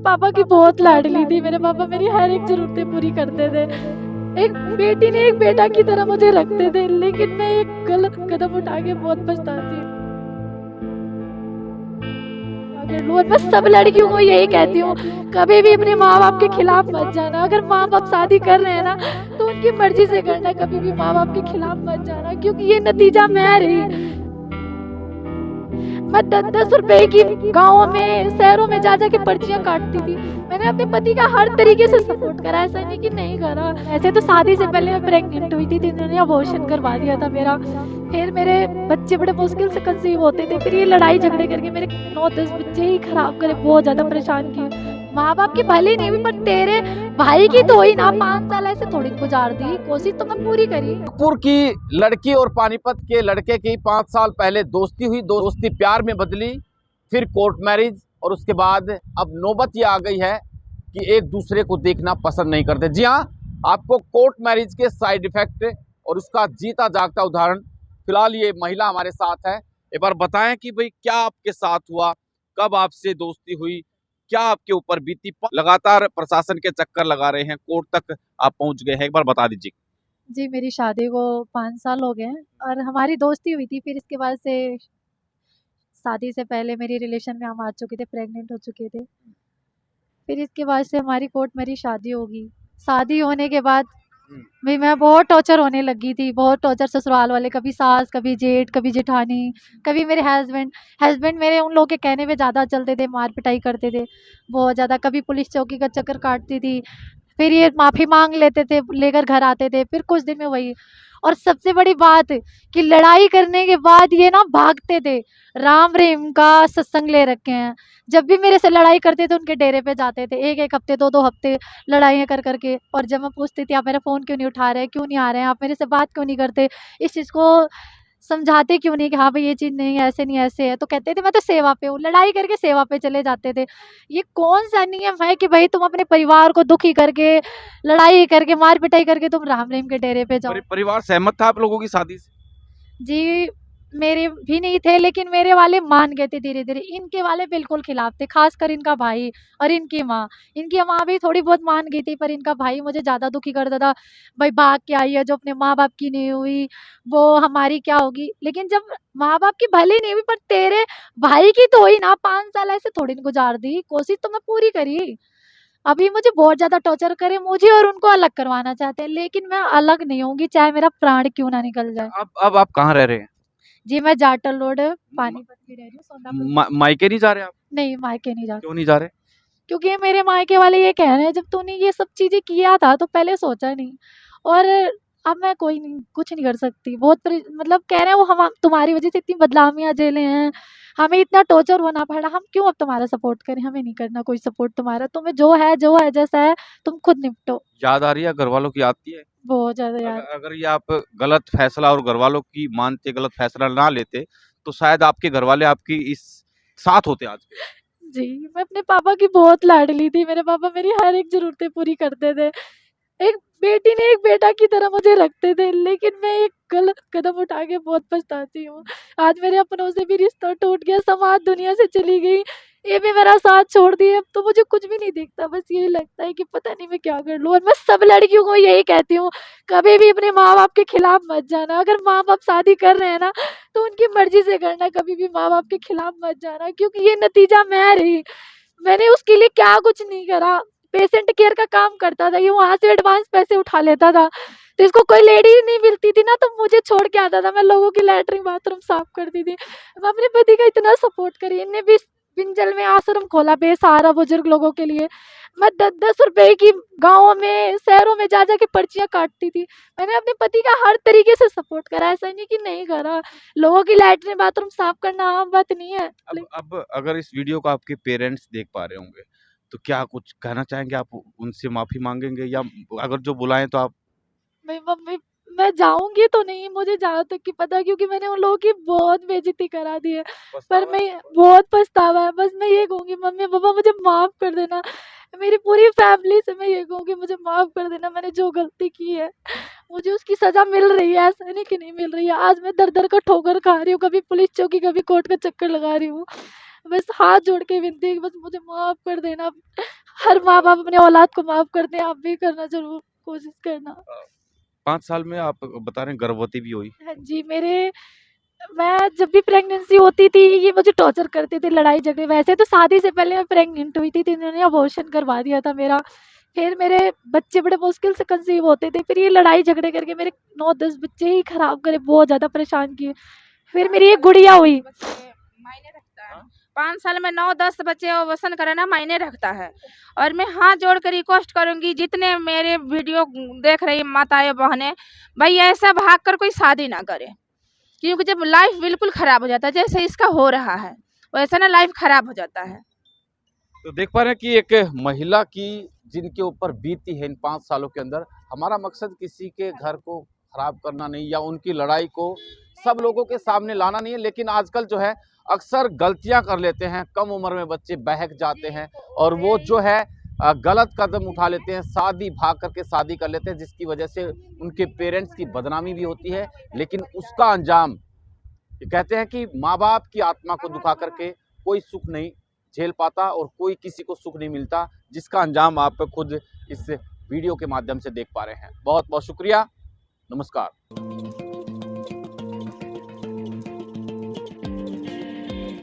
पापा की बहुत लाडली थी। मेरे पापा मेरी हर एक ज़रूरतें पूरी करते थे। एक बेटी ने एक बेटा की तरह मुझे रखते थे, लेकिन मैं एक गलत कदम उठा के बहुत पछताती हूँ। अगर लो मैं सब लड़कियों को यही कहती हूँ, कभी भी अपने माँ-बाप के खिलाफ मत जाना। अगर माँ-बाप शादी कर रहे हैं ना, तो उनकी मर्ज़ी से करना, कभी भी माँ-बाप के खिलाफ मत जाना, क्योंकि ये नतीजा मैं रही। मैं 10-10 रुपए की गाँव में, शहरों में जा के पर्चियाँ काटती थी। मैंने अपने पति का हर तरीके से सपोर्ट करा, ऐसा नहीं कि नहीं करा। ऐसे तो शादी से पहले मैं प्रेग्नेंट हुई थी, तो इन्होंने अबॉर्शन करवा दिया था मेरा। फिर मेरे बच्चे बड़े मुश्किल से कंसीव होते थे। फिर ये लड़ाई झगड़े करके मेरे 9-10 बच्चे ही खराब करे, बहुत ज़्यादा परेशान किए। माँ-बाप की भले नहीं हुई, पर तेरे भाई की तो हुई ना। 5 साल ऐसे थोड़ी गुजार दी, कोशिश तो मैं पूरी करी। नागपुर की लड़की और पानीपत के लड़के की 5 साल पहले दोस्ती हुई। दोस्ती प्यार में बदली, फिर कोर्ट मैरिज, और उसके बाद अब नौबत ये आ गई है कि एक दूसरे को देखना पसंद नहीं करते। जी हाँ, आपको कोर्ट मैरिज के साइड इफेक्ट और उसका जीता जागता उदाहरण फिलहाल ये महिला हमारे साथ है। एक बार बताएं कि भाई क्या आपके साथ हुआ, कब आपसे दोस्ती हुई, क्या आपके ऊपर बीती। लगातार प्रशासन के चक्कर लगा रहे हैं, कोर्ट तक आप पहुंच गए हैं, एक बार बता दीजिए। जी, मेरी शादी को 5 साल हो गए हैं और हमारी दोस्ती हुई थी। फिर इसके बाद से शादी से पहले मेरी रिलेशन में हम आ चुके थे, प्रेग्नेंट हो चुके थे। फिर इसके बाद से हमारी कोर्ट मेरी शादी होगी। शादी होने के बाद भी मैं बहुत टॉर्चर होने लगी थी, बहुत टॉर्चर ससुराल वाले, कभी सास, कभी जेठ, कभी जेठानी, कभी मेरे हस्बैंड। हस्बैंड मेरे उन लोगों के कहने पे ज़्यादा चलते थे, मार पिटाई करते थे बहुत ज़्यादा। कभी पुलिस चौकी का चक्कर काटती थी। फिर ये माफ़ी माँग लेते थे, लेकर घर आते थे, फिर कुछ दिन में वही। और सबसे बड़ी बात कि लड़ाई करने के बाद ये ना भागते थे। राम रहीम का सत्संग ले रखे हैं। जब भी मेरे से लड़ाई करते थे, उनके डेरे पे जाते थे। 1-1 हफ्ते, 2-2 हफ्ते लड़ाइयाँ कर के। और जब मैं पूछती थी, आप मेरा फ़ोन क्यों नहीं उठा रहे, क्यों नहीं आ रहे हैं, आप मेरे से बात क्यों नहीं करते, इस चीज़ को समझाते क्यों नहीं कि हाँ भाई ये चीज़ नहीं है, ऐसे नहीं ऐसे है, तो कहते थे मैं तो सेवा पे हूँ। लड़ाई करके सेवा पे चले जाते थे। ये कौन-सा नियम है कि भाई तुम अपने परिवार को दुखी करके, लड़ाई करके, मार पिटाई करके तुम राम रहीम के डेरे पे जाओ। परिवार सहमत था आप लोगों की शादी से? जी, मेरे भी नहीं थे, लेकिन मेरे वाले मान गए थे धीरे-धीरे। इनके वाले बिल्कुल खिलाफ थे, ख़ासकर इनका भाई और इनकी माँ। इनकी माँ भी थोड़ी बहुत मान गई थी, पर इनका भाई मुझे ज़्यादा दुखी करता था। भई भाग के आई है, जो अपने माँ-बाप की नहीं हुई, वो हमारी क्या होगी? लेकिन जब माँ-बाप की भले नहीं हुई, पर तेरे भाई की तो हुई ना। 5 साल ऐसे थोड़ी ना गुज़ार दी, कोशिश तो मैं पूरी करी। अभी मुझे बहुत ज़्यादा टॉर्चर करे, मुझे और उनको अलग करवाना चाहते हैं, लेकिन मैं अलग नहीं होंगी, चाहे मेरा प्राण क्यों ना निकल जाए। अब आप कहाँ रह रहे हैं? जी, मैं जाटल रोड पानीपत में रह रही हूँ, सोनापुर में। मायके नहीं जा रहे आप? नहीं, मायके नहीं जाती, क्यों नहीं जा रहे? क्योंकि मेरे मायके वाले ये कह रहे हैं, जब तूने ये सब चीज़ें किया था, तो पहले सोचा नहीं। और अब मैं कोई नहीं, कुछ नहीं कर सकती। बहुत मतलब कह रहे हैं वो, हम तुम्हारी वज़ह से इतनी बदनामियाँ झेले हैं, हमें इतना टॉर्चर होना पड़ा, हम क्यों अब तुम्हारा सपोर्ट करें? हमें नहीं करना कोई सपोर्ट तुम्हारा। तुम्हें जो है, जैसा है, तुम खुद निपटो। याद आ रही है, घर वालों की आती है? बहुत ज़्यादा यार। अगर ये आप गलत फैसला और घर वालों की मानते, गलत फैसला ना लेते, तो शायद आपके घर वाले आपकी इस साथ होते आज के। जी, मैं अपने पापा की बहुत लाडली थी। मेरे पापा मेरी हर एक ज़रूरतें पूरी करते थे। एक बेटी ने एक बेटा की तरह मुझे रखते थे, लेकिन मैं एक गलत कदम उठा के बहुत पछताती हूँ। आज मेरे अपनों से भी रिश्ता टूट गया, समाज दुनिया से चली गई, ये भी मेरा साथ छोड़ दिए। अब तो मुझे कुछ भी नहीं दिखता, बस यही लगता है कि पता नहीं मैं क्या कर लूँ। और मैं सब लड़कियों को यही कहती हूँ, कभी भी अपने माँ-बाप के खिलाफ मत जाना। अगर माँ-बाप शादी कर रहे हैं ना, तो उनकी मर्ज़ी से करना, कभी भी माँ-बाप के खिलाफ मत जाना, क्योंकि ये नतीजा मैं रही। मैंने उसके लिए क्या कुछ नहीं करा। पेशेंट केयर का काम करता था, ये वहाँ से एडवांस पैसे उठा लेता था। तो इसको कोई लेडी नहीं मिलती थी ना, तो मुझे छोड़ के आता था। मैं लोगों की लैट्रिन बाथरूम साफ करती थी। मैं अपने पति का इतना सपोर्ट करी। इनने भी बिंजल में आश्रम खोला बेसहारा बुजुर्ग लोगों के लिए। मैं 10-10 रुपए की गाँव में, शहरों में जा के पर्चियाँ काटती थी। मैंने अपने पति का हर तरीके से सपोर्ट करा, ऐसा नहीं कि नहीं करा। लोगों की लैट्रिन बाथरूम साफ करना आम बात नहीं है। अब अगर इस वीडियो को आपके पेरेंट्स देख पा रहे होंगे, तो क्या कुछ कहना चाहेंगे आप? उनसे माफी मांगेंगे, या अगर जो बुलाएं तो आप? मेरी मम्मी, मैं जाऊँगी तो नहीं, मुझे जहाँ तक कि पता है, क्योंकि मैंने उन लोगों की बहुत बेइज़्ज़ती करा दी है। पर पछतावा है? मैं बहुत पछतावा है, बस मैं ये कहूँगी मम्मी-पापा मुझे माफ़ कर देना। मेरी पूरी फैमिली से मैं ये कहूँगी मुझे माफ़ कर देना, मैंने जो गलती की है, मुझे उसकी सज़ा मिल रही है, ऐसा नहीं कि नहीं मिल रही है। आज मैं दर-दर का ठोकर खा रही हूँ, कभी पुलिस चौकी, कभी कोर्ट का चक्कर लगा रही हूँ। बस हाथ जोड़ के विनती है कि बस मुझे माफ़ कर देना। हर माँ-बाप अपनी औलाद को माफ़ करते हैं, आप भी करना ज़रूर कोशिश करना। 5 साल में आप बता रहे हैं गर्भवती भी हुई। हाँ जी, मैं जब भी प्रेगनेंसी होती थी, ये मुझे टॉर्चर करते थे, लड़ाई झगड़े। वैसे तो शादी से पहले मैं प्रेग्नेंट हुई थी, तो इन्होंने अबॉर्शन करवा दिया था मेरा। फिर मेरे बच्चे बड़े मुश्किल से कंसीव होते थे, फिर ये लड़ाई झगड़े करके मेरे 9-10 बच्चे ही खराब करे, बहुत ज़्यादा परेशान किए। फिर मेरी एक गुड़िया हुई। मायने रखता है 5 साल में 9-10 बच्चे अबॉर्शन कराना मायने रखता है। और मैं हाथ जोड़ कर रिक्वेस्ट करूंगी जितने मेरे वीडियो देख रही माताएं बहनें, भाई ऐसा भाग कर कोई शादी ना करे, क्योंकि जब लाइफ बिल्कुल खराब हो जाता है जैसे इसका हो रहा है वैसा ना लाइफ खराब हो जाता है। तो देख पा रहे हैं कि एक महिला की जिनके ऊपर बीती है इन 5 सालों के अंदर। हमारा मकसद किसी के घर को खराब करना नहीं या उनकी लड़ाई को सब लोगों के सामने लाना नहीं है, लेकिन आजकल जो है अक्सर गलतियां कर लेते हैं, कम उम्र में बच्चे बहक जाते हैं और वो जो है गलत कदम उठा लेते हैं, शादी भाग करके शादी कर लेते हैं, जिसकी वजह से उनके पेरेंट्स की बदनामी भी होती है। लेकिन उसका अंजाम, ये कहते हैं कि माँ बाप की आत्मा को दुखा करके कोई सुख नहीं झेल पाता और कोई किसी को सुख नहीं मिलता, जिसका अंजाम आप खुद इस वीडियो के माध्यम से देख पा रहे हैं। बहुत बहुत शुक्रिया, नमस्कार।